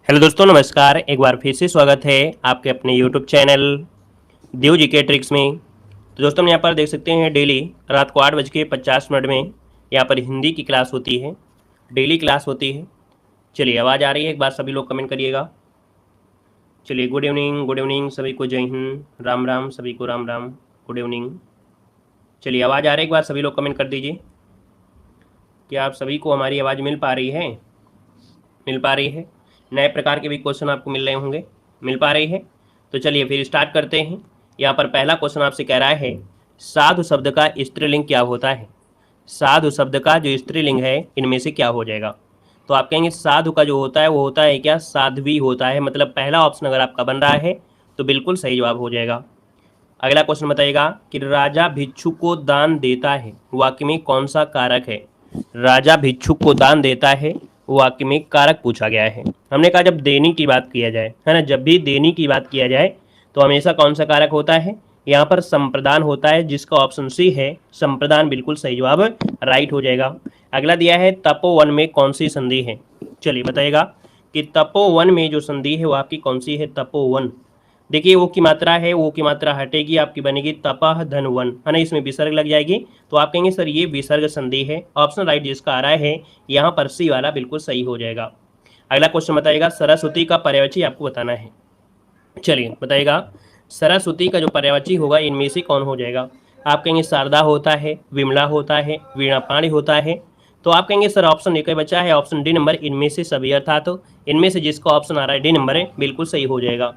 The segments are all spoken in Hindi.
हेलो दोस्तों, नमस्कार। एक बार फिर से स्वागत है आपके अपने यूट्यूब चैनल देव जी के ट्रिक्स में। तो दोस्तों, हम यहाँ पर देख सकते हैं डेली रात को 8:50 में यहाँ पर हिंदी की क्लास होती है। डेली क्लास होती है। चलिए, आवाज़ आ रही है? एक बार सभी लोग कमेंट करिएगा। चलिए, गुड इवनिंग सभी को, जय हिंद, राम राम सभी को, राम राम, गुड इवनिंग। चलिए, आवाज़ आ रही है? एक बार सभी लोग कमेंट कर दीजिए। क्या आप सभी को हमारी आवाज़ मिल पा रही है? मिल पा रही है? नए प्रकार के भी क्वेश्चन आपको मिल रहे होंगे। मिल पा रही है? तो चलिए फिर स्टार्ट करते हैं। यहाँ पर पहला क्वेश्चन आपसे कह रहा है, साधु शब्द का स्त्रीलिंग क्या होता है? साधु शब्द का जो स्त्रीलिंग है, इनमें से क्या हो जाएगा? तो आप कहेंगे साधु का जो होता है वो होता है क्या? साध्वी होता है। मतलब पहला ऑप्शन अगर आपका बन रहा है तो बिल्कुल सही जवाब हो जाएगा। अगला क्वेश्चन बताइएगा कि राजा भिक्षु को दान देता है, वाक्य में कौन सा कारक है? राजा भिक्षु को दान देता है, वाक्य में कारक पूछा गया है। हमने कहा जब देने की बात किया जाए, है ना, जब भी देने की बात किया जाए तो हमेशा कौन सा कारक होता है? यहाँ पर संप्रदान होता है, जिसका ऑप्शन सी है, संप्रदान बिल्कुल सही जवाब राइट हो जाएगा। अगला दिया है तपोवन में कौन सी संधि है? चलिए बताइएगा कि तपोवन में जो संधि है वो आपकी कौन सी है? तपोवन। देखिए वो की मात्रा है, वो की मात्रा हटेगी, आपकी बनेगी तपह धन वन, है ना, इसमें विसर्ग लग जाएगी। तो आप कहेंगे सर ये विसर्ग संधि है। ऑप्शन राइट जिसका आ रहा है यहाँ पर सी वाला बिल्कुल सही हो जाएगा। अगला क्वेश्चन बताइएगा, सरस्वती का पर्यायवाची आपको बताना है। चलिए बताइएगा, सरस्वती का जो पर्यायवाची होगा इनमें से कौन हो जाएगा? आप कहेंगे शारदा होता है, विमला होता है, वीणा पाणी होता है। तो आप कहेंगे सर ऑप्शन एक ही बचा है, ऑप्शन डी नंबर, इनमें से सभी, अर्थात तो इनमें से जिसका ऑप्शन आ रहा है डी नंबर है, बिल्कुल सही हो जाएगा।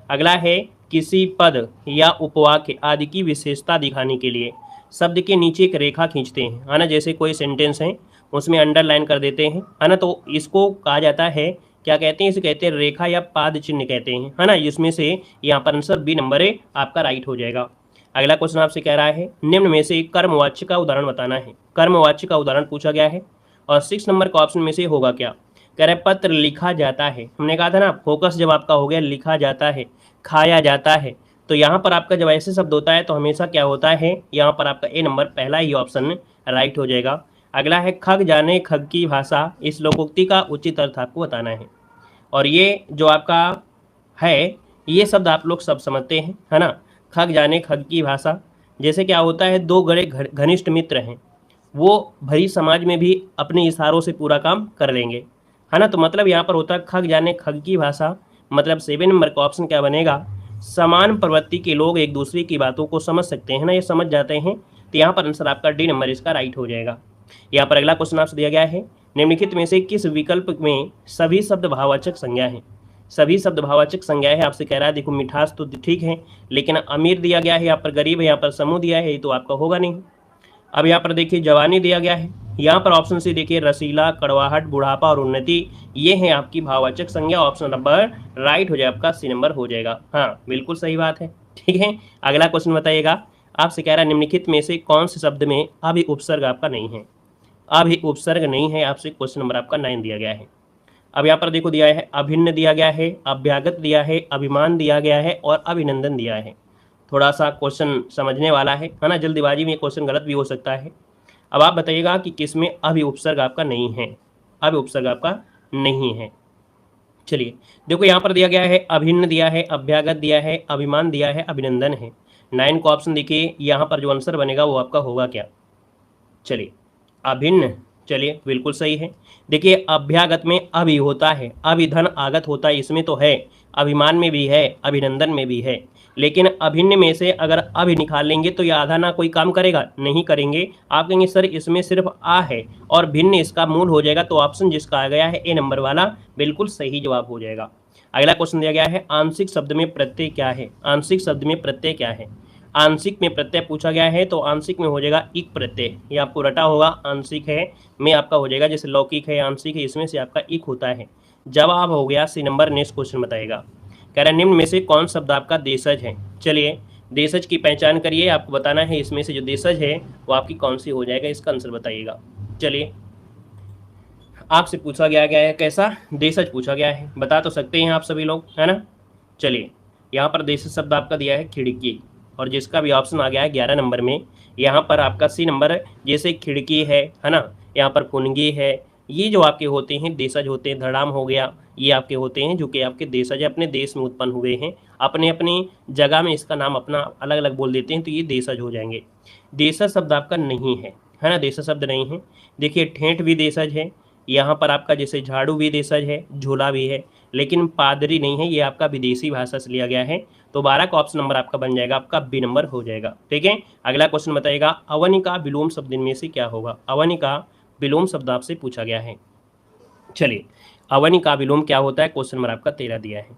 अगला है किसी पद या उपवाक्य आदि की विशेषता दिखाने के लिए शब्द के नीचे एक रेखा खींचते हैं, है ना, जैसे कोई सेंटेंस है उसमें अंडरलाइन कर देते हैं, है ना, तो इसको कहा जाता है, क्या कहते हैं? इसे कहते हैं रेखा या पाद चिन्ह कहते हैं, है ना। इसमें से यहाँ पर आंसर बी नंबर है आपका राइट हो जाएगा। अगला क्वेश्चन आपसे कह रहा है, निम्न में से कर्मवाच्य का उदाहरण बताना है। कर्मवाच्य का उदाहरण पूछा गया है और 6 नंबर का ऑप्शन में से होगा क्या? कह रहे पत्र लिखा जाता है। हमने कहा था ना, फोकस जब आपका हो गया लिखा जाता है, खाया जाता है, तो यहाँ पर आपका जब ऐसे शब्द होता है तो हमेशा क्या होता है? यहाँ पर आपका ए नंबर पहला ही ऑप्शन राइट हो जाएगा। अगला है खग जाने खग की भाषा, इस लोकोक्ति का उचित अर्थ आपको बताना है। और ये जो आपका है, ये शब्द आप लोग सब समझते हैं, है ना। खग जाने खग की भाषा, जैसे क्या होता है, दो बड़े घनिष्ठ मित्र हैं, वो भरी समाज में भी अपने इशारों से पूरा काम कर लेंगे, है ना। तो मतलब यहाँ पर होता है खग जाने खग की भाषा, मतलब 7 नंबर का ऑप्शन क्या बनेगा? समान प्रवृत्ति के लोग एक दूसरे की बातों को समझ सकते हैं ना, ये समझ जाते हैं। तो यहाँ पर आंसर आपका डी नंबर इसका राइट हो जाएगा। यहाँ पर अगला क्वेश्चन आपसे दिया गया है, निम्नलिखित में से किस विकल्प में सभी शब्द भाववाचक संज्ञा है? सभी शब्द भाववाचक संज्ञा है। आपसे कह रहा है, देखो मिठास तो ठीक है, लेकिन अमीर दिया गया है, यहाँ पर गरीब है, यहाँ पर समूह दिया है, ये तो आपका होगा नहीं। अब यहाँ पर देखिए जवानी दिया गया है, यहाँ पर ऑप्शन सी देखिए रसीला, कड़वाहट, बुढ़ापा और उन्नति, ये है आपकी भाववाचक संज्ञा। ऑप्शन नंबर राइट हो जाए आपका, सी नंबर हो जाएगा। हाँ बिल्कुल सही बात है, ठीक है। अगला क्वेश्चन बताइएगा, आपसे कह रहा है निम्नलिखित में से कौन से शब्द में अभी उपसर्ग आपका नहीं है? अभी उपसर्ग नहीं है, आपसे क्वेश्चन नंबर आपका 9 दिया गया है। अब यहाँ पर देखो दिया है अभिन्न दिया गया है, अभ्यागत दिया है, अभिमान दिया गया है और अभिनंदन दिया है। थोड़ा सा क्वेश्चन समझने वाला है ना, जल्दबाजी में क्वेश्चन गलत भी हो सकता है। अब आप बताइएगा कि किस में अभी उपसर्ग आपका नहीं है? अभी उपसर्ग आपका नहीं है। चलिए देखो यहाँ पर दिया गया है अभिन्न दिया है, अभ्यागत दिया है, अभिमान दिया है, अभिनंदन है। 9 को ऑप्शन देखिए, यहाँ पर जो आंसर बनेगा वो आपका होगा क्या? चलिए अभिन्न, चलिए बिल्कुल सही है। देखिए अभ्यागत में अभी होता है, अभिधन आगत होता है, इसमें तो है, अभिमान में भी है, अभिनंदन में भी है। लेकिन अभिन्न में से अगर अभी निकाल लेंगे तो यह आधा ना कोई काम करेगा, नहीं करेंगे। आप कहेंगे सर इसमें सिर्फ आ है और भिन्न इसका मूल हो जाएगा, तो ऑप्शन जिसका आ गया है ए नंबर वाला बिल्कुल सही जवाब हो जाएगा। अगला क्वेश्चन दिया गया है, आंशिक शब्द में प्रत्यय क्या है? आंशिक शब्द में प्रत्यय क्या है? आंशिक में प्रत्यय पूछा गया है, तो आंशिक में हो जाएगा इक प्रत्यय। ये आपको रटा होगा, आंशिक है में आपका हो जाएगा, जैसे लौकिक है, आंशिक है, इसमें से आपका इक होता है। जवाब हो गया सी नंबर। नेक्स्ट क्वेश्चन बताएगा, कह रहा है निम्न में से कौन शब्द आपका देशज है? चलिए देशज की पहचान करिए, आपको बताना है इसमें से जो देशज है वो आपकी कौन सी हो जाएगा, इसका आंसर बताइएगा। चलिए आपसे पूछा गया है कैसा? देशज पूछा गया है, बता तो सकते हैं आप सभी लोग, है ना। चलिए यहाँ पर देशज शब्द आपका दिया है खिड़की, और जिसका भी ऑप्शन आ गया है 11 नंबर में, यहाँ पर आपका सी नंबर, जैसे खिड़की है ना, यहाँ पर कुंगी है, ये जो आपके होते हैं देशज होते हैं, धड़ाम हो गया, ये आपके होते हैं जो कि आपके देशज अपने देश में उत्पन्न हुए हैं, अपने अपनी जगह में इसका नाम अपना अलग अलग बोल देते हैं, तो ये देशज हो जाएंगे। देशज शब्द आपका नहीं है ना, देशज शब्द नहीं है। देखिए ठेठ भी देशज है, यहाँ पर आपका जैसे झाड़ू भी देशज है, झोला भी है, लेकिन पादरी नहीं है, ये आपका विदेशी भाषा से लिया गया है। तो 12 का ऑप्शन नंबर आपका बन जाएगा, आपका बी नंबर हो जाएगा। ठीक है, अगला क्वेश्चन बताइएगा अवनिका विलोम शब्द इनमें से क्या होगा। अवनिका विलोम शब्द आपसे पूछा गया है। चलिए, अवनिका विलोम क्या होता है, क्वेश्चन नंबर आपका 13 दिया है।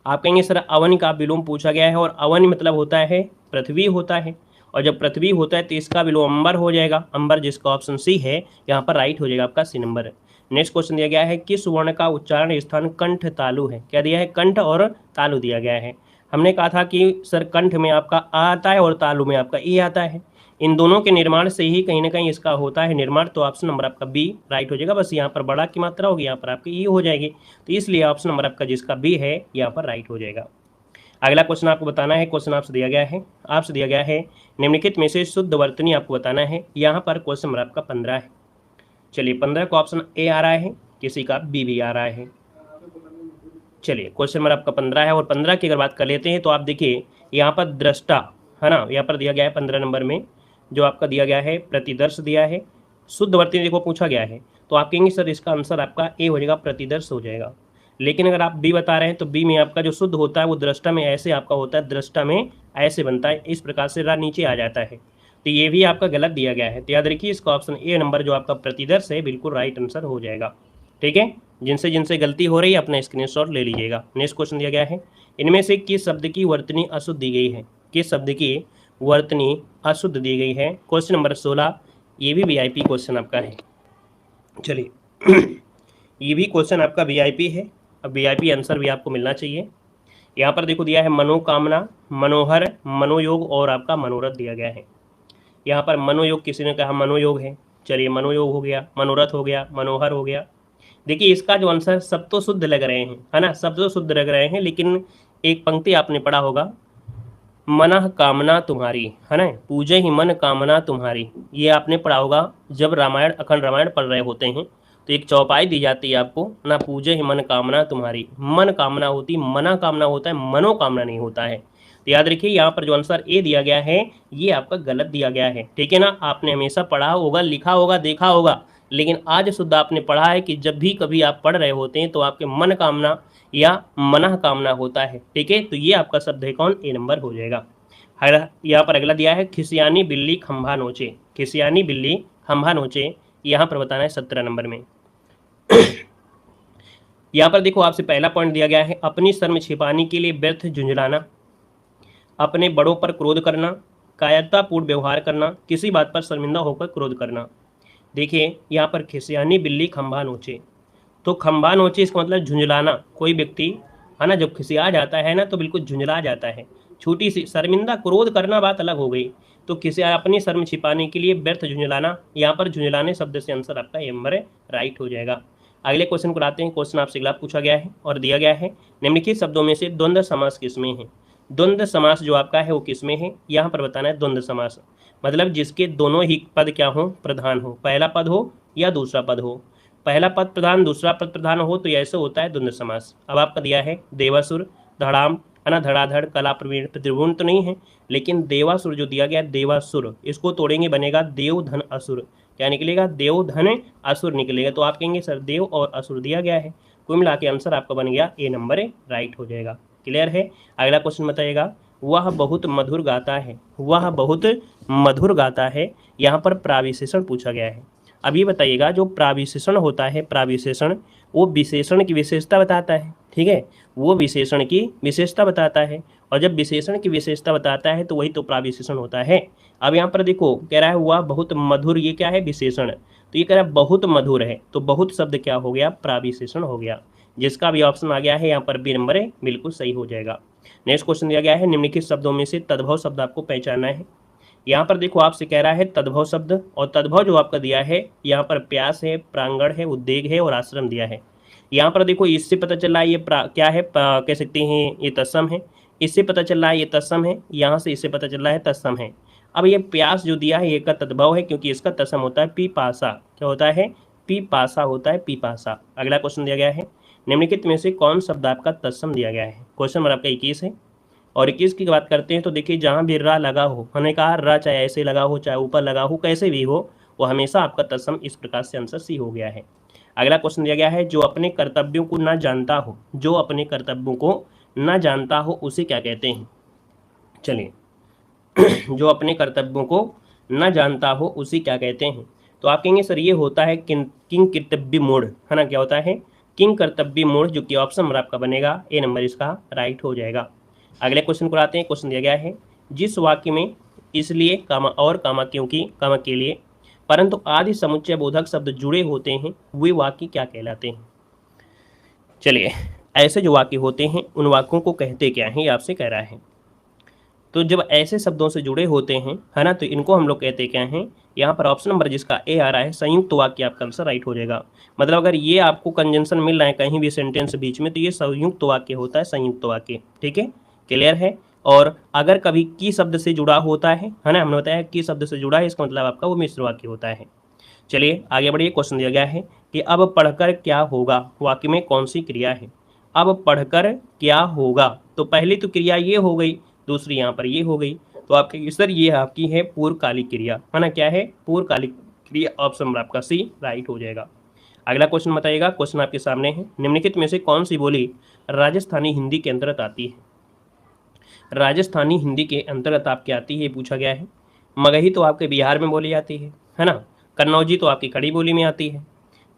आप कहेंगे सर अवनिका विलोम पूछा गया है, और अवन मतलब होता है पृथ्वी होता है, और जब पृथ्वी होता है तो इसका विलोम अंबर हो जाएगा। अंबर जिसका ऑप्शन सी है यहाँ पर राइट हो जाएगा आपका सी नंबर। नेक्स्ट क्वेश्चन दिया गया है किस वर्ण का उच्चारण स्थान कंठ तालु है। क्या दिया है, कंठ और तालु दिया गया है। हमने कहा था कि सर कंठ में आपका आ आता है और तालु में आपका ई आता है, इन दोनों के निर्माण से ही कहीं ना कहीं इसका होता है निर्माण, तो ऑप्शन नंबर आपका बी राइट हो जाएगा। बस यहाँ पर बड़ा की मात्रा होगी, यहाँ पर आपकी ई हो जाएगी, तो इसलिए ऑप्शन नंबर आपका जिसका बी है यहाँ पर राइट हो जाएगा। अगला क्वेश्चन आपको बताना है, क्वेश्चन आपसे दिया गया है निम्नलिखित में से शुद्ध वर्तनी आपको बताना है। यहाँ पर क्वेश्चन नंबर आपका 15 है। चलिए 15 का ऑप्शन ए आ रहा है, किसी का बी भी आ रहा है। चलिए क्वेश्चन नंबर आपका 15 है, और 15 की अगर बात कर लेते हैं तो आप देखिए यहाँ पर दृष्टा है ना, यहाँ पर दिया गया है 15 नंबर में जो आपका दिया गया है प्रतिदर्श दिया है। शुद्ध वर्तनी देखो पूछा गया है, तो आप कहेंगे सर इसका आंसर आपका ए हो जाएगा, प्रतिदर्श हो जाएगा। लेकिन अगर आप बी बता रहे हैं तो बी में आपका जो शुद्ध होता है वो दृष्टा में ऐसे आपका होता है, दृष्टा में ऐसे बनता है, इस प्रकार से रा नीचे आ जाता है, तो ये भी आपका गलत दिया गया है। तो याद रखिए इसका ऑप्शन ए नंबर जो आपका प्रतिदर्श है बिल्कुल राइट आंसर हो जाएगा। ठीक है, जिनसे जिनसे गलती हो रही है अपना स्क्रीनशॉट ले लीजिएगा। नेक्स्ट क्वेश्चन दिया गया है इनमें से किस शब्द की वर्तनी अशुद्ध दी गई है। किस शब्द की वर्तनी अशुद्ध दी गई है, क्वेश्चन नंबर 16। ये भी वीआईपी क्वेश्चन आपका है। चलिए ये भी क्वेश्चन आपका वीआईपी है, अब वीआईपी आंसर भी आपको मिलना चाहिए। यहाँ पर देखो दिया है मनोकामना, मनोहर, मनोयोग और आपका मनोरथ दिया गया है। यहाँ पर मनोयोग किसी ने कहा मनोयोग है, चलिए मनोयोग हो गया, मनोरथ हो गया, मनोहर हो गया। देखिए इसका जो आंसर सब तो शुद्ध लग रहे हैं है ना, सब तो शुद्ध लग रहे हैं, लेकिन एक पंक्ति आपने पढ़ा होगा मनः कामना तुम्हारी है ना, पूजे ही मन कामना तुम्हारी, ये आपने पढ़ा होगा जब रामायण अखंड रामायण पढ़ रहे होते हैं, तो एक चौपाई दी जाती है आपको ना, पूजे ही मन कामना तुम्हारी, मन कामना होती, मना कामना होता है, मनोकामना नहीं होता है। तो याद रखिए यहाँ पर जो आंसर ए दिया गया है ये आपका गलत दिया गया है। ठीक है ना, आपने हमेशा पढ़ा होगा, लिखा होगा, देखा होगा, लेकिन आज शुद्ध आपने पढ़ा है कि जब भी कभी आप पढ़ रहे होते हैं तो आपके मन कामना या मना कामना होता है। ठीक है, तो ये आपका शब्द है कौन, ए नंबर हो जाएगा। यहाँ पर अगला दिया है खिसियानी बिल्ली खंभा नोचे, खिसियानी बिल्ली खंभा नोचे, यहाँ पर बताना है 17 नंबर में। यहाँ पर देखो आपसे पहला पॉइंट दिया गया है अपनी शर्म छिपाने के लिए व्यर्थ झुंझलाना, अपने बड़ों पर क्रोध करना, कायरतापूर्ण व्यवहार करना, किसी बात पर शर्मिंदा होकर क्रोध करना। देखिए यहाँ पर खिसियानी बिल्ली खंभा नोचे, तो खंभा नोचे इसका मतलब झुंझलाना, कोई व्यक्ति है ना जब खिसिया जाता है ना तो बिल्कुल झुंझला जाता है, छोटी सी शर्मिंदा क्रोध करना बात अलग हो गई, तो खिसिया अपनी शर्म छिपाने के लिए व्यर्थ झुंझलाना, यहाँ पर झुंझलाने शब्द से आंसर आपका ए नंबर राइट हो जाएगा। अगले क्वेश्चन को लाते हैं, क्वेश्चन आपसे अगला पूछा गया है और दिया गया है निम्नलिखित शब्दों में से द्वंद्व समास किसमें है। द्वंद्व समास जो आपका है वो किसमें है, यहाँ पर बताना है द्वंद्व समास मतलब जिसके दोनों ही पद क्या हो, प्रधान हो, पहला पद हो या दूसरा पद हो, पहला पद प्रधान दूसरा पद प्रधान हो तो ऐसे होता है द्वंद्व समास। अब आपका दिया है देवासुर, धड़ाम है ना, धड़ाधड़, कला प्रवीण, त्रिभुवन तो नहीं है, लेकिन देवासुर जो दिया गया देवासुर, इसको तोड़ेंगे बनेगा देव धन असुर, क्या निकलेगा, देव धन असुर निकलेगा। तो आप कहेंगे सर देव और असुर दिया गया है, कुल मिला के आंसर आपका बन गया ए नंबर राइट हो जाएगा। क्लियर है, अगला क्वेश्चन बताइएगा वह बहुत मधुर गाता है, वह बहुत मधुर गाता है, यहाँ पर प्राविशेषण पूछा गया है। अब ये बताइएगा जो प्राविशेषण होता है, प्राविशेषण वो विशेषण की विशेषता बताता है, ठीक है, वो विशेषण की विशेषता बताता है, और जब विशेषण की विशेषता बताता है तो वही तो प्राविशेषण होता है। अब यहाँ पर देखो कह रहा है वह बहुत मधुर, ये क्या है विशेषण, तो ये कह रहा है बहुत मधुर है, तो बहुत शब्द क्या हो गया, प्राविशेषण हो गया, जिसका भी ऑप्शन आ गया है यहाँ पर बी नंबर बिल्कुल सही हो जाएगा। नेक्स्ट क्वेश्चन दिया गया है निम्नलिखित शब्दों में से तद्भव शब्द आपको पहचानना है। यहाँ पर देखो आपसे कह रहा है तद्भव शब्द, और तद्भव जो आपका दिया है यहाँ पर प्यास है, प्रांगण है, उद्वेग है और आश्रम दिया है। यहाँ पर देखो इससे पता चल रहा है ये क्या है, कह सकते हैं ये तत्सम है, इससे पता चल रहा है ये तत्सम है, यहाँ से इससे पता चल रहा है तत्सम है। अब ये प्यास जो दिया है ये का तद्भव है क्योंकि इसका तत्सम होता है पिपासा, क्या होता है, पिपासा होता है, पिपासा। अगला क्वेश्चन दिया गया है, निम्नलिखित में से कौन शब्द आपका तत्सम दिया गया है। क्वेश्चन नंबर आपका 21 है। और 21 की बात करते हैं तो देखिए, जहाँ भी रा लगा हो, हमने कहा रा चाहे ऐसे लगा हो, चाहे ऊपर लगा हो, कैसे भी हो, वो हमेशा आपका तत्सम। इस प्रकार से आंसर सी हो गया है। अगला क्वेश्चन दिया गया है, जो अपने कर्तव्यों को ना जानता हो, जो अपने कर्तव्यों को ना जानता हो उसे क्या कहते हैं। चलिए, जो अपने कर्तव्यों को न जानता हो उसे क्या कहते हैं। तो आप कहेंगे सर ये होता है किंग कर्तव्य मूढ़, है ना। क्या होता है, किंग कर्तव्य मूढ़, जो कि ऑप्शन नंबर आपका बनेगा ए नंबर इसका राइट हो जाएगा। अगले क्वेश्चन को आते हैं। क्वेश्चन दिया गया है, जिस वाक्य में इसलिए कामा और कामा क्योंकि कामा के लिए परंतु आदि समुच्चय बोधक शब्द जुड़े होते हैं, वे वाक्य क्या कहलाते हैं। चलिए, ऐसे जो वाक्य होते हैं उन वाक्यों को कहते क्या हैं, ये आपसे कह रहा है। तो जब ऐसे शब्दों से जुड़े होते हैं, है ना, तो इनको हम लोग कहते क्या हैं। यहाँ पर ऑप्शन नंबर जिसका ए आ रहा है, संयुक्त वाक्य आपका आंसर राइट हो जाएगा। मतलब अगर ये आपको कंजंक्शन मिल रहा है कहीं भी सेंटेंस बीच में, तो ये संयुक्त वाक्य होता है, संयुक्त वाक्य। ठीक है, क्लियर है। और अगर कभी की शब्द से जुड़ा होता है ना, हमने बताया की शब्द से जुड़ा है, इसका मतलब आपका वो मिश्र वाक्य होता है। चलिए आगे बढ़िए। क्वेश्चन दिया गया है कि अब पढ़कर क्या होगा, वाक्य में कौन सी क्रिया है। अब पढ़कर क्या होगा, तो पहली तो क्रिया ये हो गई, दूसरी यहाँ पर ये हो गई। तो आपके सर ये आपकी है पूर्वकालिक क्रिया, है ना। क्या है, पूर्वकालिक क्रिया। ऑप्शन नंबर आपका सी राइट हो जाएगा। अगला क्वेश्चन बताइएगा। क्वेश्चन आपके सामने है, निम्नलिखित में से कौन सी बोली राजस्थानी हिंदी के अंतर्गत आती है। राजस्थानी हिंदी के अंतर्गत आपके आती है, पूछा गया है। मगही तो आपके बिहार में बोली जाती है ना। कन्नौजी तो आपकी खड़ी बोली में आती है।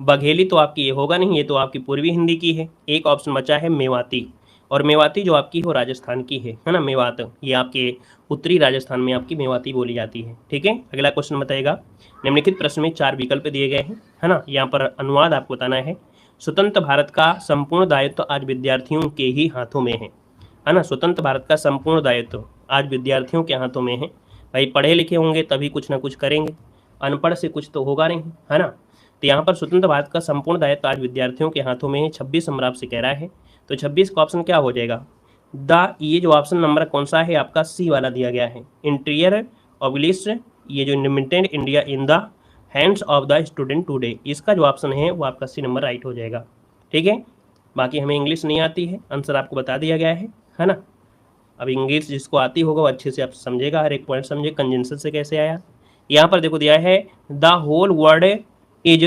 बघेली तो आपकी ये होगा नहीं, ये तो आपकी पूर्वी हिंदी की है। एक ऑप्शन बचा है मेवाती, और मेवाती जो आपकी वो राजस्थान की है ना। मेवात ये आपके उत्तरी राजस्थान में आपकी मेवाती बोली जाती है। ठीक है, अगला क्वेश्चन बताएगा। निम्नलिखित प्रश्न में 4 विकल्प दिए गए हैं, है ना। यहाँ पर अनुवाद आपको बताना है। स्वतंत्र भारत का संपूर्ण दायित्व आज विद्यार्थियों के ही हाथों में है ना। स्वतंत्र भारत का संपूर्ण दायित्व आज विद्यार्थियों के हाथों में है। भाई पढ़े लिखे होंगे तभी कुछ ना कुछ करेंगे, अनपढ़ से कुछ तो होगा नहीं, है ना। तो यहाँ पर स्वतंत्र भारत का संपूर्ण दायित्व आज विद्यार्थियों के हाथों में है। 26 नंबर आपसे कह रहा है, तो 26 का ऑप्शन क्या हो जाएगा, ये जो ऑप्शन नंबर कौन सा है आपका, सी वाला दिया गया है। इंटीरियर ऑब्लिश, ये जो limited India in the hands of the student today, इसका जो ऑप्शन है वो आपका सी नंबर राइट हो जाएगा। ठीक है, बाकी हमें इंग्लिश नहीं आती है, आंसर आपको बता दिया गया है ना। अब इंग्लिश जिसको आती होगा वो अच्छे से आप समझेगा, हर एक पॉइंट समझे कंजंक्शन से कैसे आया। यहाँ पर देखो दिया है, the whole world is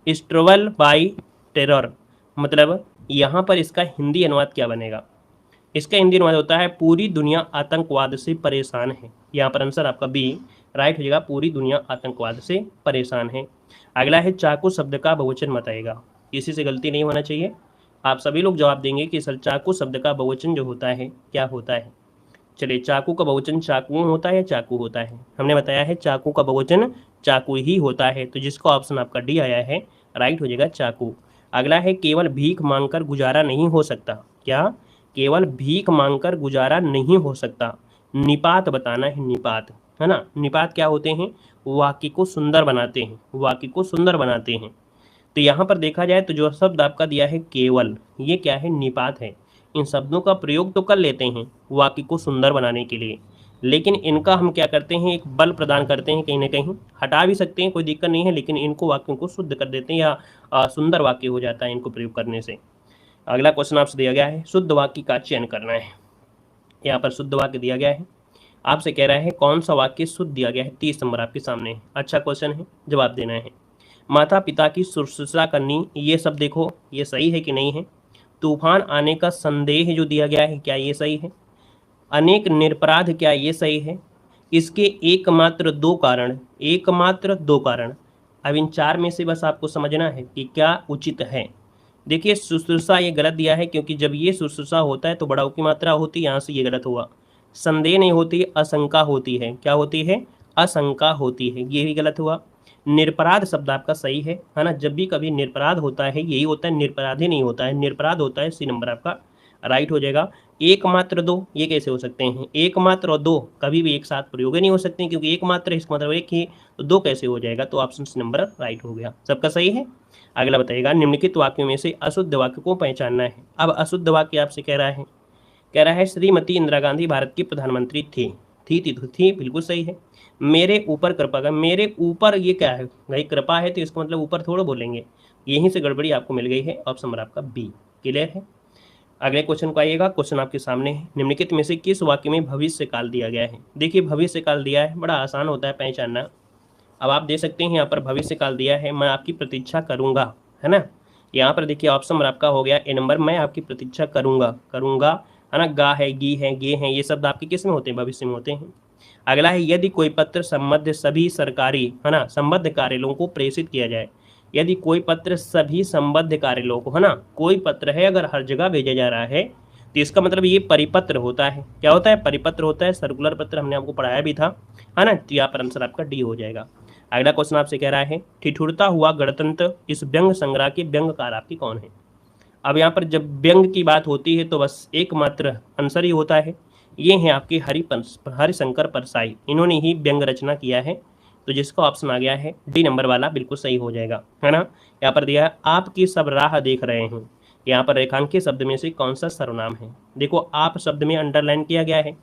struggle by terror, मतलब यहाँ पर इसका हिंदी अनुवाद क्या बनेगा। इसका हिंदी अनुवाद होता है पूरी दुनिया आतंकवाद से परेशान है। यहाँ पर आंसर आपका बी राइट हो जाएगा, पूरी दुनिया आतंकवाद से परेशान है। अगला है चाकू शब्द का बहुवचन बताएगा, इसी से गलती नहीं होना चाहिए। आप सभी लोग जवाब देंगे कि सर चाकू शब्द का बहुवचन जो होता है क्या होता है। चलिए, चाकू का बहुवचन चाकू होता है, चाकू होता है। हमने बताया है चाकू का बहुवचन चाकू ही होता है, तो जिसका ऑप्शन आपका डी आया है राइट हो जाएगा, चाकू। अगला है केवल भीख मांगकर गुजारा नहीं हो सकता। क्या, केवल भीख मांगकर गुजारा नहीं हो सकता। निपात बताना है, निपात, है ना। निपात क्या होते हैं, वाक्य को सुंदर बनाते हैं, वाक्य को सुंदर बनाते हैं। तो यहाँ पर देखा जाए तो जो शब्द आपका दिया है केवल, ये क्या है, निपात है। इन शब्दों का प्रयोग तो कर लेते हैं वाक्य को सुंदर बनाने के लिए, लेकिन इनका हम क्या करते हैं, एक बल प्रदान करते हैं, कहीं ना कहीं हटा भी सकते हैं, कोई दिक्कत नहीं है, लेकिन इनको वाक्यों को शुद्ध कर देते हैं या सुंदर वाक्य हो जाता है इनको प्रयोग करने से। अगला क्वेश्चन आपसे दिया गया है, शुद्ध वाक्य का चयन करना है। यहाँ पर शुद्ध वाक्य दिया गया है, आपसे कह रहा है कौन सा वाक्य शुद्ध दिया गया है। 30 नंबर आपके सामने है, अच्छा क्वेश्चन है, जवाब देना है। माता पिता की शुश्रूषा करनी, ये सब देखो ये सही है कि नहीं है। तूफान आने का संदेह जो दिया गया है, क्या ये सही है। अनेक निरपराध, क्या ये सही है। इसके एकमात्र दो कारण, एकमात्र दो कारण। अब इन 4 में से बस आपको समझना है कि क्या उचित है। देखिए शुश्रूषा ये गलत दिया है, क्योंकि जब ये शुश्रूषा होता है तो बड़ाऊ की मात्रा होती है, यहाँ से ये गलत हुआ। संदेह नहीं होती, आशंका होती है। क्या होती है, आशंका होती है, ये भी गलत हुआ। निरपराध शब्द आपका सही है ना। जब भी कभी निरपराध होता है यही होता है, निरपराधी नहीं होता है, निरपराध होता है, सी नंबर आपका राइट हो जाएगा। एकमात्र दो, ये कैसे हो सकते हैं, एकमात्र और दो कभी भी एक साथ प्रयोग नहीं हो सकते, क्योंकि एकमात्र इसका मतलब एक ही, तो दो कैसे हो जाएगा, तो ऑप्शन सी नंबर राइट हो गया, सबका सही है। अगला बताइएगा, निम्नलिखित वाक्यों में से अशुद्ध वाक्य को पहचानना है। अब अशुद्ध वाक्य आपसे कह रहा है, श्रीमती इंदिरा गांधी भारत की प्रधानमंत्री थी, थी तो थी, बिल्कुल सही है। मेरे ऊपर कृपा का, मेरे ऊपर ये क्या है भाई, कृपा है तो इसका मतलब ऊपर थोड़ा बोलेंगे, यहीं से गड़बड़ी आपको मिल गई है। ऑप्शन नंबर आपका बी। क्लियर है। अगले क्वेश्चन को आइएगा। क्वेश्चन आपके सामने है, निम्नलिखित में से किस वाक्य में भविष्य काल दिया गया है। देखिए भविष्य काल दिया है, बड़ा आसान होता है पहचानना। अब आप दे सकते हैं यहाँ पर भविष्य काल दिया है, मैं आपकी प्रतीक्षा करूंगा, है ना। यहाँ पर देखिए ऑप्शन नंबर आपका हो गया ए नंबर, मैं आपकी प्रतीक्षा करूंगा, करूंगा, है ना। गा है, गी है, गे हैं, ये शब्द आपके किस में होते हैं, भविष्य में होते हैं। अगला है, यदि कोई पत्र संबद्ध सभी सरकारी, है ना, संबद्ध कार्यालयों को प्रेषित किया जाए। यदि कोई पत्र सभी संबद्ध कार्यालयों को, है ना, कोई पत्र है अगर हर जगह भेजा जा रहा है तो इसका मतलब ये परिपत्र होता है। क्या होता है, परिपत्र होता है, सर्कुलर पत्र हमने आपको पढ़ाया भी था, है ना। तो यहाँ पर आंसर आपका डी हो जाएगा। अगला क्वेश्चन आपसे कह रहा है, ठिठुरता हुआ गणतंत्र इस व्यंग संग्रह के व्यंगकार आपकी कौन है। अब यहाँ पर जब व्यंग की बात होती है तो बस एकमात्र आंसर ही होता है, ये हैं आपके हरिशंकर परसाई, इन्होंने ही व्यंग रचना किया है। तो जिसका ऑप्शन आ गया है डी नंबर वाला, बिल्कुल सही हो जाएगा, है ना। यहाँ पर दिया है, आपकी सब राह देख रहे हैं। यहाँ पर रेखांकित शब्द में से कौन सा सर्वनाम है। देखो आप शब्द में अंडरलाइन किया गया है,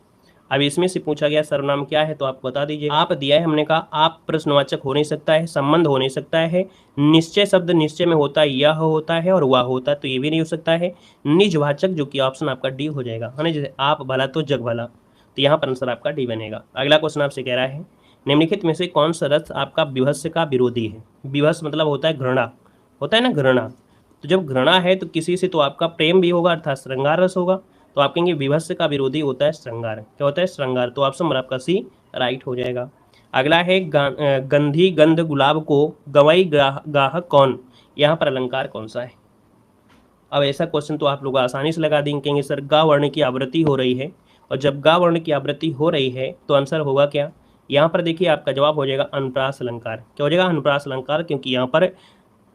अब इसमें से पूछा गया सर्वनाम क्या है, तो आप बता दीजिए। आप दिया है, हमने कहा आप प्रश्नवाचक हो नहीं सकता है, संबंध हो नहीं सकता है, निश्चय शब्द निश्चय में होता है, यह होता है और वह होता है, तो ये भी नहीं हो सकता है। निजवाचक, जो कि ऑप्शन आपका डी हो जाएगा, है ना। जैसे आप भला तो जग भला, तो यहाँ पर आंसर आपका डी बनेगा। अगला क्वेश्चन आपसे कह रहा है, निम्नलिखित में से कौन सा रस आपका विभत्स का विरोधी है। विभत्स मतलब होता है घृणा, होता है ना, घृणा। तो जब घृणा है तो किसी से तो आपका प्रेम भी होगा, अर्थात श्रृंगार रस होगा। तो आप कहेंगे विभत्स का विरोधी होता है श्रृंगार। क्या होता है, श्रृंगार। तो ऑप्शन नंबर आपका सी राइट हो जाएगा। अगला है, गंधी गंध गुलाब को गवई गाहक कौन। यहाँ पर अलंकार कौन सा है। अब ऐसा क्वेश्चन तो आप लोग आसानी से लगा देंगे, कहेंगे सर गा वर्ण की आवृत्ति हो रही है, और जब गा वर्ण की आवृत्ति हो रही है तो आंसर होगा क्या। यहाँ पर देखिए आपका जवाब हो जाएगा अनुप्रास अलंकार। क्या हो जाएगा, अनुप्रास अलंकार, क्योंकि यहाँ पर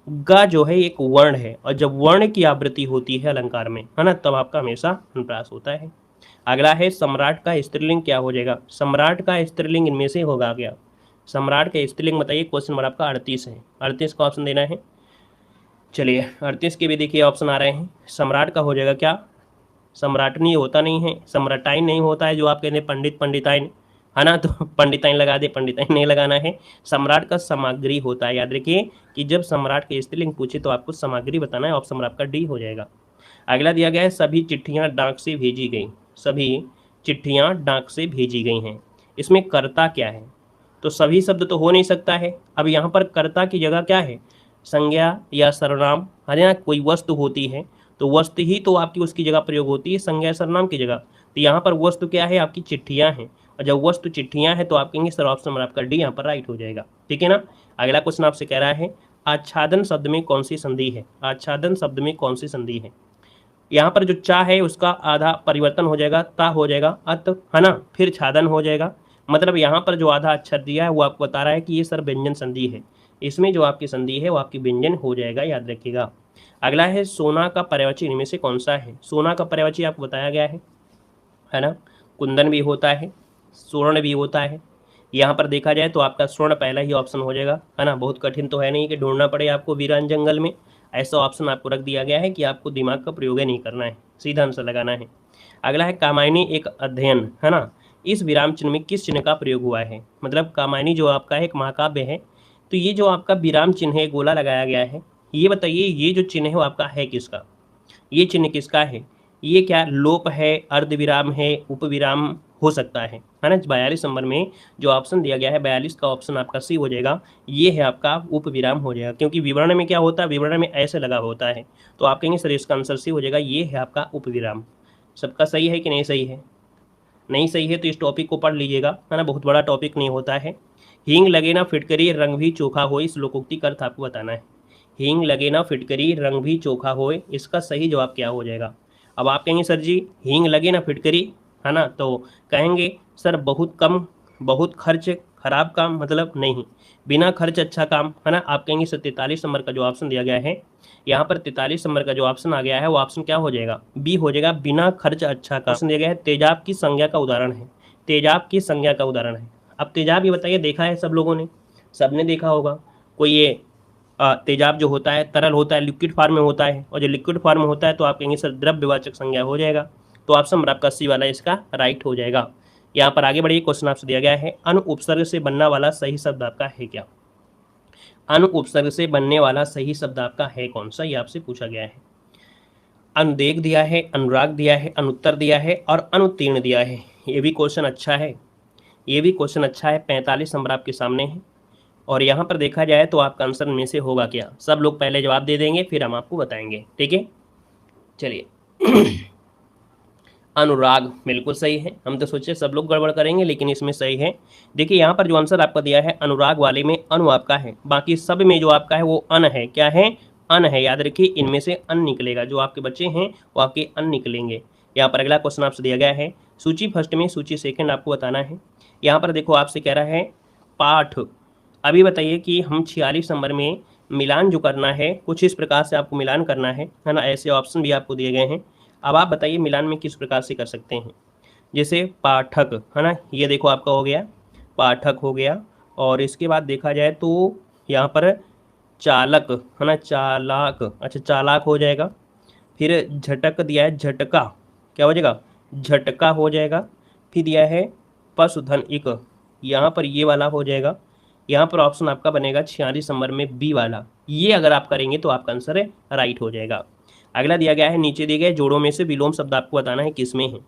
गा जो है एक वर्ण है, और जब वर्ण की आवृत्ति होती है अलंकार में, है ना, तब आपका हमेशा अनुप्रास होता है। अगला है, सम्राट का स्त्रीलिंग क्या हो जाएगा। सम्राट का स्त्रीलिंग इनमें से होगा क्या। सम्राट का स्त्रीलिंग बताइए। क्वेश्चन नंबर आपका 38 है, 38 का ऑप्शन देना है। चलिए 38 के भी देखिए ऑप्शन आ रहे हैं। सम्राट का हो जाएगा क्या, सम्राटनी होता नहीं है, सम्राटाइन नहीं होता है, जो आप कहते हैं पंडित पंडिताइन, है ना, तो पंडिताइन लगा दे, पंडिताइन नहीं लगाना है। सम्राट का सामग्री होता है, याद रखिए कि जब सम्राट के स्त्रीलिंग पूछे तो आपको सामग्री बताना है। ऑप्शन आपका डी हो जाएगा। अगला दिया गया है, सभी चिट्ठियां डाक से भेजी गई। सभी चिट्ठियां डाक से भेजी गई हैं, इसमें कर्ता क्या है। तो सभी शब्द तो हो नहीं सकता है। अब यहाँ पर कर्ता की जगह क्या है, संज्ञा या सर्वनाम, है ना, कोई वस्तु होती है तो वस्तु ही तो आपकी उसकी जगह प्रयोग होती है, संज्ञा सर्वनाम की जगह। तो यहाँ पर वस्तु क्या है, आपकी चिट्ठियां हैं, और जब वस्तु चिट्ठियां हैं तो आप कहेंगे सर ऑप्शन नंबर आपका डी यहाँ पर राइट हो जाएगा। ठीक है ना। अगला क्वेश्चन आपसे कह रहा है, आच्छादन शब्द में कौन सी संधि है। आच्छादन शब्द में कौन सी संधि है। यहाँ पर जो चा है उसका आधा परिवर्तन हो जाएगा, ता हो जाएगा अत, है ना, फिर छादन हो जाएगा। मतलब यहाँ पर जो आधा अक्षर दिया है वो आपको बता रहा है कि ये सर व्यंजन संधि है, इसमें जो आपकी संधि है वो आपकी व्यंजन हो जाएगा, याद रखिएगा। अगला है, सोना का पर्यायवाची इनमें से कौन सा है। सोना का पर्यायवाची आपको बताया गया है ना। कुंदन भी होता है, स्वर्ण भी होता है। यहाँ पर देखा जाए तो आपका स्वर्ण पहला ही ऑप्शन हो जाएगा, है ना। बहुत कठिन तो है नहीं कि ढूंढना पड़े आपको वीरान जंगल में, ऐसा ऑप्शन आपको रख दिया गया है कि आपको दिमाग का प्रयोग नहीं करना है, सीधा आंसर लगाना है। अगला है, कामायनी एक अध्ययन, है ना, इस विराम चिन्ह में किस चिन्ह का प्रयोग हुआ है। मतलब कामायनी जो आपका एक महाकाव्य है, तो ये जो आपका विराम चिन्ह है, गोला लगाया गया है, ये बताइए ये जो चिन्ह है वो आपका है किसका, ये चिन्ह किसका है। ये क्या लोप है, अर्धविराम है, उपविराम हो सकता है ना। 42 नंबर में जो ऑप्शन दिया गया है 42 का ऑप्शन आपका सी हो जाएगा, ये है आपका उपविराम हो जाएगा, क्योंकि विवरण में क्या होता है, विवरण में ऐसे लगा होता है। तो आप कहेंगे सर इसका आंसर सी हो जाएगा, ये है आपका उपविराम। सबका सही है कि नहीं सही है। नहीं सही है तो इस टॉपिक को पढ़ लीजिएगा, है ना, बहुत बड़ा टॉपिक नहीं होता है। हींग लगे ना फिटकरी रंग भी चोखा हो, इस लोकोक्ति का अर्थ आपको बताना है। हींग लगे ना फिटकरी रंग भी चोखा होए, इसका सही जवाब क्या हो जाएगा। अब आप कहेंगे सर जी हींग लगे ना फिटकरी, है ना, तो कहेंगे सर बहुत कम, बहुत खर्च खराब काम, मतलब नहीं, बिना खर्च अच्छा काम, है ना। आप कहेंगे सर 43 नंबर का जो ऑप्शन दिया गया है, यहाँ पर 43 नंबर का जो ऑप्शन आ गया है वो ऑप्शन क्या हो जाएगा, बी हो जाएगा, बिना खर्च अच्छा काम। ऑप्शन दिया गया है, तेजाब की संज्ञा का उदाहरण है, तेजाब की संज्ञा का उदाहरण है। अब तेजाब ये बताइए, देखा है सब लोगों ने, सबने देखा होगा। कोई ये तेजाब जो होता है तरल होता है, लिक्विड फॉर्म में होता है, और जो लिक्विड फॉर्म में होता है तो आप कहेंगे सर द्रव्यवाचक संज्ञा हो जाएगा। तो ऑप्शन नंबर आपका सी वाला इसका राइट हो जाएगा। यहाँ पर आगे बढ़िए, क्वेश्चन आपसे दिया गया है अनु उपसर्ग से बनने वाला सही शब्द आपका है क्या। अनु उपसर्ग से बनने वाला सही शब्द आपका है कौन सा, ये आपसे पूछा गया है। अनुदेग दिया है, अनुराग दिया है, अनुत्तर दिया है और अनुतीर्ण दिया है। ये भी क्वेश्चन अच्छा है, ये भी क्वेश्चन अच्छा है। 45 नंबर आपके सामने है और यहाँ पर देखा जाए तो आपका आंसर में से होगा क्या। सब लोग पहले जवाब दे देंगे फिर हम आपको बताएंगे, ठीक है। चलिए अनुराग बिल्कुल सही है। हम तो सोचे सब लोग गड़बड़ करेंगे लेकिन इसमें सही है। देखिए यहाँ पर जो आंसर आपका दिया है अनुराग वाले में अनु आपका है, बाकी सब में जो आपका है वो अन है। क्या है, अन है। याद रखिए इनमें से अन निकलेगा, जो आपके बच्चे हैं वो आपके अन निकलेंगे। यहाँ पर अगला क्वेश्चन आपसे दिया गया है सूची फर्स्ट में सूची सेकंड आपको बताना है। यहाँ पर देखो आपसे कह रहा है पाठ। अभी बताइए कि हम 46 नंबर में मिलान जो करना है कुछ इस प्रकार से आपको मिलान करना है ना। ऐसे ऑप्शन भी आपको दिए गए हैं। अब आप बताइए मिलान में किस प्रकार से कर सकते हैं। जैसे पाठक है ना, ये देखो आपका हो गया पाठक हो गया। और इसके बाद देखा जाए तो यहाँ पर चालक है ना, चालाक, अच्छा चालाक हो जाएगा। फिर झटक दिया है, झटका क्या हो जाएगा, झटका हो जाएगा। फिर दिया है पशुधन एक, यहाँ पर ये वाला हो जाएगा। यहाँ पर ऑप्शन आपका बनेगा 46 नंबर में बी वाला। ये अगर आप करेंगे तो आपका आंसर है राइट हो जाएगा। अगला दिया गया है नीचे दिए गए जोड़ों में से विलोम शब्द आपको बताना है किस में है।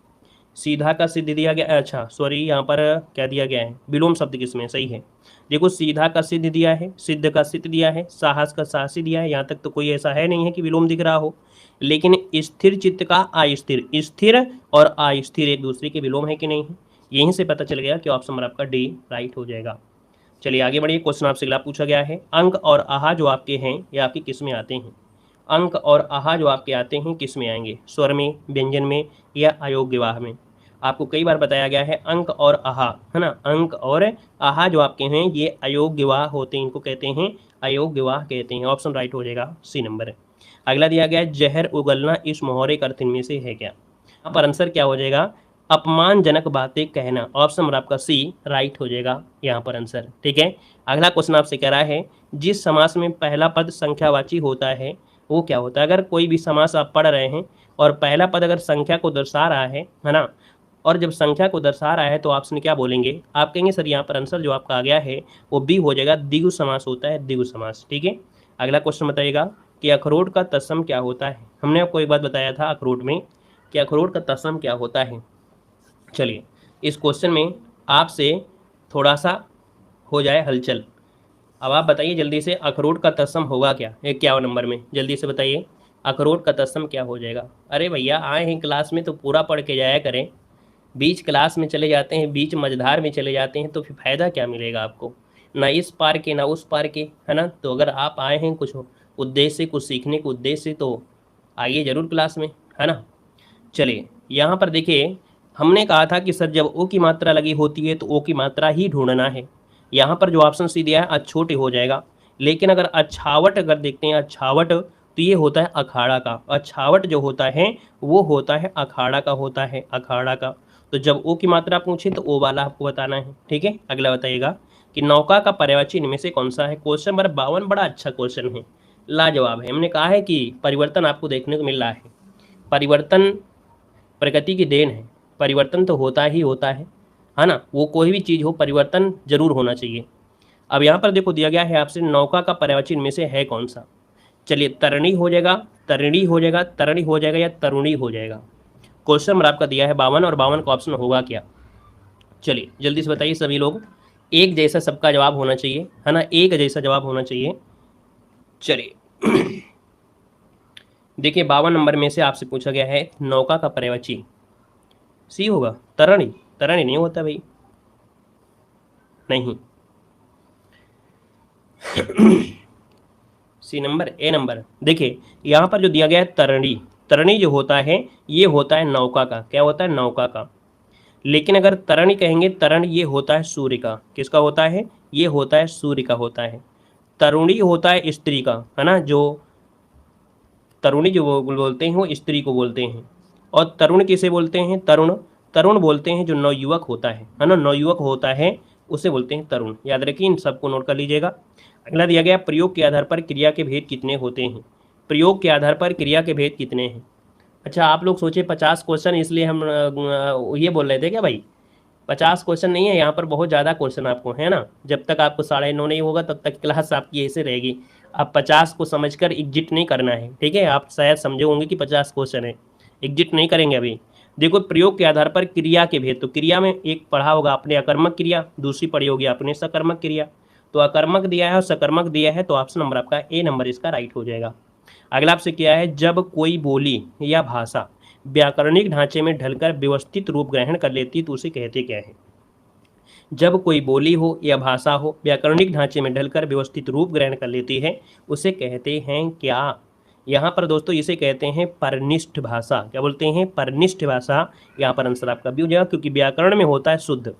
सीधा का सिद्ध दिया गया, अच्छा सॉरी यहाँ पर क्या दिया गया है, विलोम शब्द किस में, सही है। देखो सीधा का सिद्ध दिया है, सिद्ध का सिद्ध दिया है, साहस का साहसी दिया है। यहाँ तक तो कोई ऐसा है नहीं है कि विलोम दिख रहा हो। लेकिन स्थिर चित्त का अस्थिर, स्थिर और अस्थिर एक दूसरे के विलोम है कि नहीं है, यहीं से पता चल गया कि ऑप्शन नंबर आपका डी राइट हो जाएगा। चलिए आगे बढ़िए, क्वेश्चन आपसे अगला पूछा गया है अंक और आहा जो आपके हैं ये आपके किस में आते हैं। अंक और आहा जो आपके आते हैं किस में आएंगे, स्वर में, व्यंजन में या अयोग्यवाह में। आपको कई बार बताया गया है अंक और आहा है ना, अंक और आहा जो आपके हैं ये अयोग्यवाह होते हैं, इनको कहते हैं अयोग्यवाह कहते हैं। ऑप्शन राइट हो जाएगा सी नंबर। अगला दिया गया है जहर उगलना इस मुहावरे का अर्थ इनमें से है क्या। यहाँ पर आंसर क्या हो जाएगा, अपमानजनक बातें कहना। ऑप्शन नंबर आपका सी राइट हो जाएगा यहाँ पर आंसर, ठीक है। अगला क्वेश्चन आपसे कह रहा है जिस समास में पहला पद संख्यावाची होता है वो क्या होता है। अगर कोई भी समास आप पढ़ रहे हैं और पहला पद अगर संख्या को दर्शा रहा है ना, और जब संख्या को दर्शा रहा है तो आपसे क्या बोलेंगे, आप कहेंगे सर यहाँ पर आंसर जो आपका आ गया है वो बी हो जाएगा, द्विगु समास होता है, द्विगु समास, ठीक है। अगला क्वेश्चन बताइएगा कि अखरोट का तत्सम क्या होता है। हमने आपको एक बात बताया था अखरोट में कि अखरोट का तत्सम क्या होता है। चलिए इस क्वेश्चन में आपसे थोड़ा सा हो जाए हलचल। अब आप बताइए जल्दी से अखरोट का तत्सम होगा क्या, 51 नंबर में जल्दी से बताइए अखरोट का तत्सम क्या हो जाएगा। अरे भैया आए हैं क्लास में तो पूरा पढ़ के जाया करें, बीच क्लास में चले जाते हैं, बीच मझधार में चले जाते हैं तो फिर फ़ायदा क्या मिलेगा आपको, ना इस पार के ना उस पार के, है ना। तो अगर आप आए हैं कुछ उद्देश्य, कुछ सीखने के उद्देश्य से तो आइए ज़रूर क्लास में, है ना। चलिए यहाँ पर देखिए हमने कहा था कि सर जब ओ की मात्रा लगी होती है तो ओ की मात्रा ही ढूंढना है। यहाँ पर जो ऑप्शन सी दिया है अछूट हो जाएगा। लेकिन अगर अछावट अगर देखते हैं, अछावट तो ये होता है अखाड़ा का, अछावट जो होता है वो होता है अखाड़ा का, होता है अखाड़ा का। तो जब ओ की मात्रा पूछे तो ओ वाला आपको बताना है, ठीक है। अगला बताइएगा कि नौका का पर्यायवाची इनमें से कौन सा है। क्वेश्चन नंबर 52 बड़ा अच्छा क्वेश्चन है, लाजवाब है। हमने कहा है कि परिवर्तन आपको देखने को मिल रहा है, परिवर्तन प्रकृति की देन है, परिवर्तन तो होता ही होता है ना। वो कोई भी चीज़ हो परिवर्तन जरूर होना चाहिए। अब यहाँ पर देखो दिया गया है आपसे नौका का पर्यायवाची इनमें से है कौन सा। चलिए तरणी हो जाएगा, तरिणी हो जाएगा, तरणी हो जाएगा या तरुणी हो जाएगा। क्वेश्चन नंबर आपका दिया है 52 और 52 का ऑप्शन होगा क्या। चलिए जल्दी से बताइए सभी लोग, एक जैसा सबका जवाब होना चाहिए, है ना, एक जैसा जवाब होना चाहिए। चलिए देखिए 52 नंबर में से आपसे पूछा गया है नौका का पर्यायवाची सी होगा, तरणी, तरणी नहीं होता भाई, नहीं सी नंबर, ए नंबर। देखिए यहाँ पर जो दिया गया है तरणी, तरणी जो होता है ये होता है नौका का, क्या होता है, नौका का। लेकिन अगर तरण कहेंगे, तरण ये होता है सूर्य का, किसका होता है, ये होता है सूर्य का होता है। तरुणी होता है स्त्री का, है ना, जो तरुणी जो वो बोलते हैं वो स्त्री को बोलते हैं। और तरुण किसे बोलते हैं, तरुण, तरुण बोलते हैं जो नवयुवक होता है ना, नवयुवक होता है उसे बोलते हैं तरुण। याद रखिए इन सबको नोट कर लीजिएगा। अगला दिया गया प्रयोग के आधार पर क्रिया के भेद कितने होते हैं। प्रयोग के आधार पर क्रिया के भेद कितने हैं। अच्छा आप लोग सोचे 50 क्वेश्चन इसलिए हम ये बोल रहे थे क्या भाई 50 क्वेश्चन नहीं है यहाँ पर, बहुत ज़्यादा क्वेश्चन आपको है ना। जब तक आपको 9:30 नहीं होगा तब तक क्लास आपकी ऐसे रहेगी। आप 50 को समझकर एग्जिट नहीं करना है, ठीक है। आप शायद समझे होंगे कि 50 क्वेश्चन है, एग्जिट नहीं करेंगे अभी। देखो, प्रयोग के आधार पर क्रिया के भेद, तो क्रिया में एक पढ़ा होगा आपने अकर्मक क्रिया, दूसरी पढ़ी होगी आपने सकर्मक क्रिया। तो अकर्मक दिया है और सकर्मक दिया है, तो ऑप्शन नंबर आपका ए नंबर इसका राइट हो जाएगा। अगला आपसे क्या है, जब कोई बोली या भाषा व्याकरणिक ढांचे में ढलकर व्यवस्थित रूप ग्रहण कर लेती तो उसे कहते क्या है। जब कोई बोली हो या भाषा हो व्याकरणिक ढांचे में ढलकर व्यवस्थित रूप ग्रहण कर लेती है उसे कहते हैं क्या। यहाँ पर दोस्तों इसे कहते हैं परनिष्ठ भाषा। क्या बोलते हैं, परनिष्ठ भाषा। यहाँ पर आंसर आपका भी हो जाएगा, क्योंकि व्याकरण में होता है शुद्ध,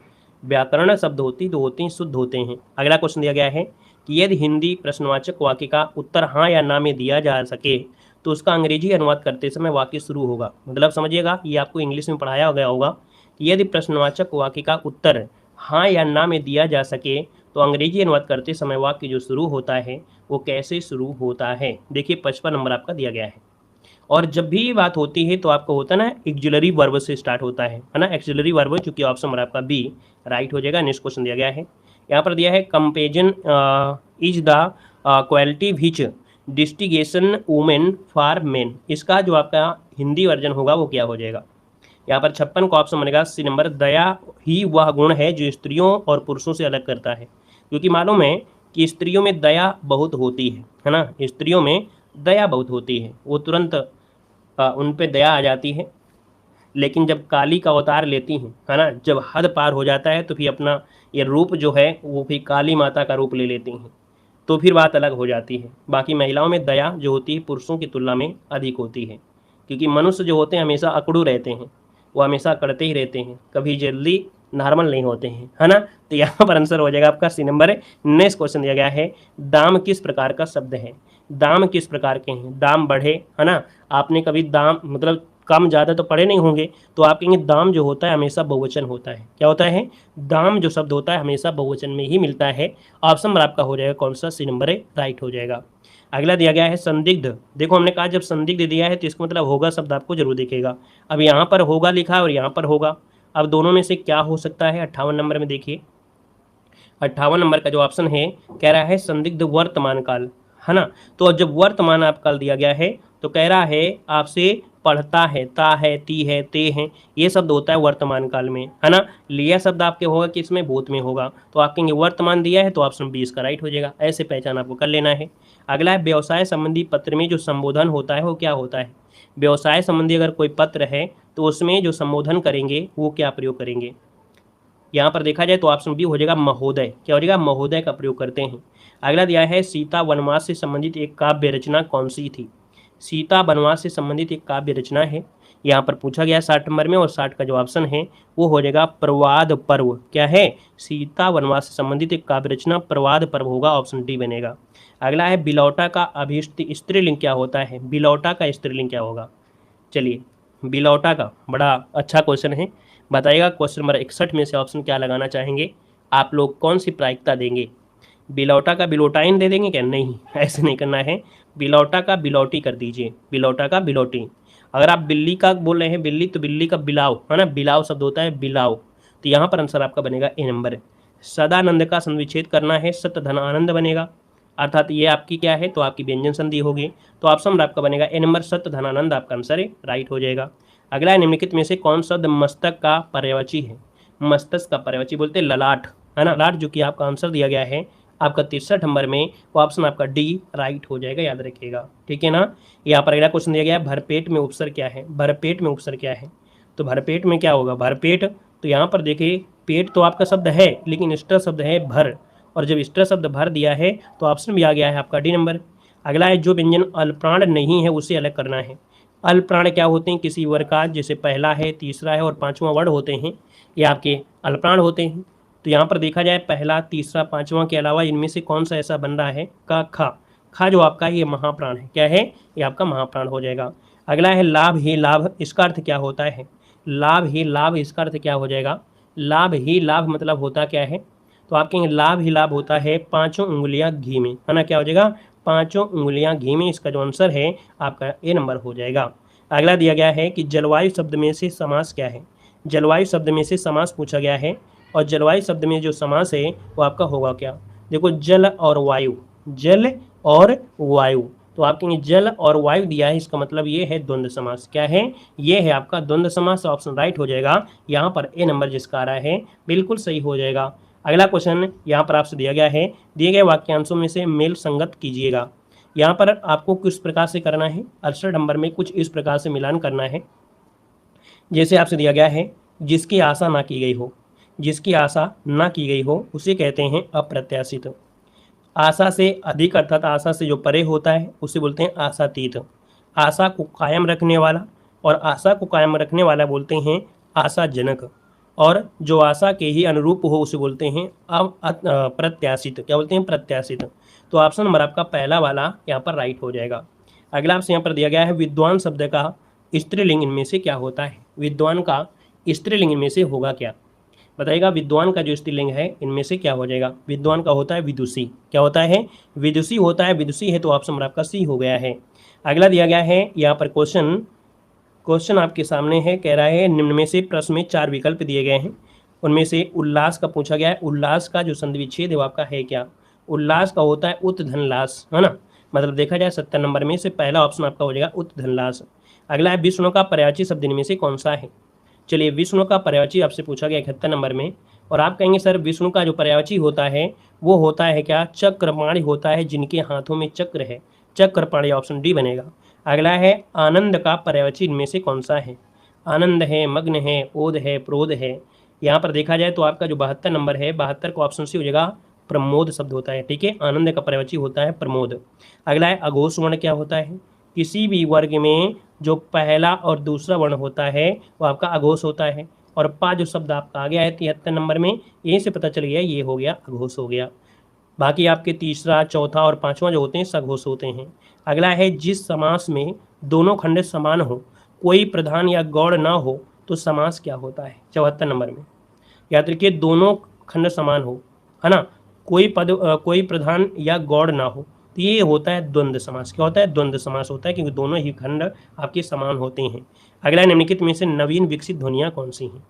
व्याकरण शब्द होती तो होते हैं शुद्ध होते हैं। अगला क्वेश्चन दिया गया है कि यदि हिंदी प्रश्नवाचक वाक्य का उत्तर हाँ या ना में दिया जा सके तो उसका अंग्रेजी अनुवाद करते समय वाक्य शुरू होगा। मतलब समझिएगा, ये आपको इंग्लिश में पढ़ाया गया होगा कि यदि प्रश्नवाचक वाक्य का उत्तर हाँ या ना में दिया जा सके तो अंग्रेजी अनुवाद करते समय वाक्य जो शुरू होता है वो कैसे शुरू होता है। देखिए 55 नंबर आपका दिया गया है। और जब भी ये बात होती है तो आपको होता है ना एक्सिलरी वर्ब से स्टार्ट होता है ना, एक्सिलरी वर्ब, चूंकि ऑप्शन नंबर आपका बी राइट हो जाएगा। नेक्स्ट क्वेश्चन दिया गया है, यहाँ पर दिया है comparison is the quality which distinguishes women for men. इसका जो आपका हिंदी वर्जन होगा वो क्या हो जाएगा। यहाँ पर 56 का ऑप्शन बनेगा सी नंबर, दया ही वह गुण है जो स्त्रियों और पुरुषों से अलग करता है। क्योंकि मालूम है कि स्त्रियों में दया बहुत होती है ना, स्त्रियों में दया बहुत होती है, वो तुरंत उन पे दया आ जाती है। लेकिन जब काली का अवतार लेती हैं है ना, जब हद पार हो जाता है तो फिर अपना ये रूप जो है वो फिर काली माता का रूप ले लेती हैं, तो फिर बात अलग हो जाती है। बाकी महिलाओं में दया जो होती है पुरुषों की तुलना में अधिक होती है, क्योंकि मनुष्य जो होते हैं हमेशा अकड़ू रहते हैं, वो हमेशा करते ही रहते हैं, कभी जल्दी नॉर्मल नहीं होते हैं, है ना। तो यहाँ पर आंसर हो जाएगा आपका सी नंबर। नेक्स्ट क्वेश्चन दिया गया है, दाम किस प्रकार का शब्द है। दाम किस प्रकार के हैं, दाम बढ़े, है ना। आपने कभी दाम मतलब कम ज़्यादा तो पढ़े नहीं होंगे, तो आप कहेंगे दाम जो होता है हमेशा बहुवचन होता है। क्या होता है, दाम जो शब्द होता है हमेशा बहुवचन में ही मिलता है। ऑप्शन नंबर आपका हो जाएगा कौन सा, सी नंबर राइट हो जाएगा। अगला दिया गया है संदिग्ध। देखो हमने कहा जब संदिग्ध दिया है तो इसका मतलब होगा शब्द आपको जरूर दिखेगा। अब यहाँ पर होगा लिखा है और यहाँ पर होगा, अब दोनों में से क्या हो सकता है। 58 नंबर में देखिए, 58 नंबर का जो ऑप्शन है कह रहा है संदिग्ध वर्तमान काल, है ना। तो जब वर्तमान आप काल दिया गया है तो कह रहा है आपसे पढ़ता है, ता है, ती है, ते हैं, ये शब्द होता है वर्तमान काल में, है ना। लिया शब्द आपके होगा कि इसमें भूत में होगा, तो आप कहेंगे वर्तमान दिया है तो ऑप्शन 20 का राइट हो जाएगा। ऐसे पहचान आपको कर लेना है। अगला है व्यवसाय संबंधी पत्र में जो संबोधन होता है वो क्या होता है। व्यवसाय संबंधी अगर कोई पत्र है तो उसमें जो संबोधन करेंगे वो क्या प्रयोग करेंगे। यहाँ पर देखा जाए तो ऑप्शन बी हो जाएगा महोदय। क्या हो जाएगा, महोदय का प्रयोग करते हैं। अगला दिया है सीता वनवास से संबंधित एक काव्य रचना कौन सी थी। सीता वनवास से संबंधित एक काव्य रचना है, यहाँ पर पूछा गया 60 नंबर में, और 60 का जो ऑप्शन है वो हो जाएगा प्रवाद पर्व। क्या है, सीता वनवास से संबंधित एक काव्य रचना प्रवाद पर्व होगा, ऑप्शन डी बनेगा। अगला है बिलौटा का अभिष्ट स्त्रीलिंग क्या होता है। बिलौटा का स्त्रीलिंग क्या होगा। चलिए बिलौटा का बड़ा अच्छा क्वेश्चन है, बताइएगा। क्वेश्चन नंबर 61 में से ऑप्शन क्या लगाना चाहेंगे आप लोग, कौन सी प्रायिकता देंगे। बिलौटा का बिलोटाइन दे देंगे क्या, नहीं ऐसे नहीं करना है, बिलौटा का बिलौटी कर दीजिए, बिलौटा का बिलौटी। अगर आप बिल्ली का बोल रहे हैं बिल्ली, तो बिल्ली का बिलाव, है ना, बिलाव शब्द होता है बिलाव। तो यहाँ पर आंसर आपका बनेगा ए नंबर। सदानंद का संविच्छेद करना है, सत्य धन आनंद बनेगा, अर्थात ये आपकी क्या है, तो आपकी व्यंजन संधि होगी, तो ऑप्शन आपका बनेगा ए नंबर, सत्य धनानंद आपका आंसर है, राइट हो जाएगा। अगला है निम्नलिखित में से कौन शब्द मस्तक का पर्यायवाची है। मस्तक का पर्यायवाची बोलते हैं ललाट, है ना, लाट, जो कि आपका आंसर दिया गया है आपका 63 नंबर में, वो ऑप्शन आपका डी राइट हो जाएगा, याद रखिएगा, ठीक है ना। यहाँ पर अगला क्वेश्चन दिया गया है भरपेट में उपसर्ग क्या है। भरपेट में उपसर्ग क्या है, तो भरपेट में क्या होगा, भरपेट, तो यहाँ पर देखिए पेट तो आपका शब्द है लेकिन स्टर शब्द है भर, और जब स्टर शब्द भर दिया है तो ऑप्शन भी आ गया है आपका डी नंबर। अगला है जो व्यंजन अल्पप्राण नहीं है उसे अलग करना है। अल्पप्राण क्या होते हैं, किसी वर्ग का जैसे पहला है, तीसरा है और पांचवा वर्ण होते हैं, ये आपके अल्पप्राण होते हैं। तो यहाँ पर देखा जाए पहला, तीसरा, पांचवा के अलावा इनमें से कौन सा ऐसा बन रहा है का खा, खा जो आपका ये महाप्राण है, क्या है, ये आपका महाप्राण हो जाएगा। अगला है लाभ ही लाभ, इसका अर्थ क्या होता है। लाभ ही लाभ, इसका अर्थ क्या हो जाएगा। लाभ ही लाभ मतलब होता क्या है, तो आप कहेंगे लाभ ही लाभ होता है 5 उंगलियां घी में, है ना, क्या हो जाएगा 5 उंगलियां घी में, इसका जो आंसर है आपका ए नंबर हो जाएगा। अगला दिया गया है कि जलवायु शब्द में से समास क्या है। जलवायु शब्द में से समास पूछा गया है और जलवायु शब्द में जो समास है वो आपका होगा क्या? देखो जल और वायु, जल और वायु, तो आप कहेंगे जल और वायु दिया है, इसका मतलब ये है द्वंद्व समास। क्या है? ये है आपका द्वंद्व समास। ऑप्शन राइट हो जाएगा यहाँ पर ए नंबर जिसका आ रहा है बिल्कुल सही हो जाएगा। अगला क्वेश्चन यहाँ पर आपसे दिया गया है, दिए गए वाक्यांशों में से मेल संगत कीजिएगा। यहाँ पर आपको किस प्रकार से करना है? 68 नंबर में कुछ इस प्रकार से मिलान करना है। जैसे आपसे दिया गया है, जिसकी आशा ना की गई हो, जिसकी आशा ना की गई हो उसे कहते हैं अप्रत्याशित। आशा से अधिक अर्थात आशा से जो परे होता है उसे बोलते हैं आशातीत। आशा को कायम रखने वाला और आशा को कायम रखने वाला बोलते हैं आशाजनक, और जो आशा के ही अनुरूप हो उसे बोलते हैं अप्रत्याशित। क्या बोलते हैं? प्रत्याशित। तो ऑप्शन नंबर आपका पहला वाला यहाँ पर राइट हो जाएगा। अगला आपसे यहाँ पर दिया गया है, विद्वान शब्द का स्त्रीलिंग इनमें से क्या होता है? विद्वान का स्त्रीलिंग इनमें से होगा क्या? बताइएगा। विद्वान का जो स्त्रीलिंग है इनमें से क्या हो जाएगा? विद्वान का होता है विदुषी। क्या होता है? विदुषी होता है। विदुषी है तो ऑप्शन नंबर आपका सी हो गया है। अगला दिया गया है यहाँ पर क्वेश्चन आपके सामने है, कह रहा है निम्न में से प्रश्न में 4 विकल्प दिए गए हैं, उनमें से उल्लास का पूछा गया है। उल्लास का जो संधि विच्छेद है वो आपका है क्या? उल्लास का होता है उत्धनलास, है ना। मतलब देखा जाए 70 नंबर में से पहला ऑप्शन आपका हो जाएगा उत्धनलास। अगला है विष्णु का पर्यायवाची शब्द इनमें से कौन सा है? चलिए, विष्णु का पर्यायवाची आपसे पूछा गया 71 नंबर में, और आप कहेंगे सर विष्णु का जो पर्यायवाची होता है वो होता है क्या? चक्रपाणि होता है, जिनके हाथों में चक्र है, चक्रपाणि। ऑप्शन डी बनेगा। अगला है आनंद का पर्यायवाची इनमें से कौन सा है? आनंद है, मग्न है, ओद है, प्रोद है। यहाँ पर देखा जाए तो आपका जो 72 नंबर है, 72 का ऑप्शन सी हो जाएगा, प्रमोद शब्द होता है। ठीक है, आनंद का पर्यायवाची होता है प्रमोद। अगला है अघोष वर्ण क्या होता है? किसी भी वर्ग में जो पहला और दूसरा वर्ण होता है वो आपका अघोष होता है। और पा जो शब्द आपका आ गया है 73 नंबर में, यहीं से पता चल गया ये हो गया अघोष हो गया। बाकी आपके तीसरा, चौथा और पांचवा जो होते हैं सघोष होते हैं। अगला है जिस समास में दोनों खंड समान हो, कोई प्रधान या गौड़ ना हो तो समास क्या होता है? 74 नंबर में याद रखिए, दोनों खंड समान हो, है ना, कोई प्रधान या गौड़ ना हो, तो ये होता है द्वंद्व समास। क्या होता है? द्वंद्व समास होता है, क्योंकि दोनों ही खंड आपके समान होते हैं। अगला निम्नलिखित में से नवीन विकसित ध्वनियाँ कौन सी हैं?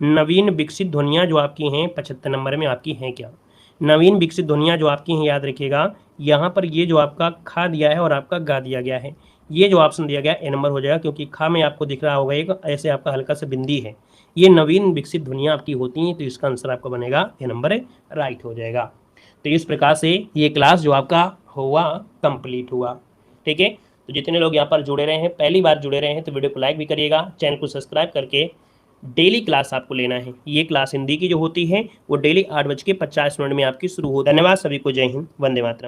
नवीन विकसित ध्वनियाँ जो आपकी हैं 75 नंबर में आपकी हैं क्या? नवीन विकसित ध्वनियाँ जो आपकी हैं, याद रखिएगा, यहाँ पर ये जो आपका खा दिया है और आपका गा दिया गया है, ये जो ऑप्शन दिया गया ए नंबर हो जाएगा, क्योंकि खा में आपको दिख रहा होगा एक ऐसे आपका हल्का सा बिंदी है, ये नवीन विकसित ध्वनियाँ आपकी होती हैं, तो इसका आंसर आपका बनेगा ए नंबर राइट हो जाएगा। तो इस प्रकार से ये क्लास जो आपका हुआ कंप्लीट हुआ। ठीक है, तो जितने लोग यहाँ पर जुड़े रहे हैं, पहली बार जुड़े रहे हैं, तो वीडियो को लाइक भी करिएगा, चैनल को सब्सक्राइब करके डेली क्लास आपको लेना है। ये क्लास हिंदी की जो होती है वो डेली 8:50 में आपकी शुरू होती है। धन्यवाद सभी को, जय हिंद, वंदे मातरम।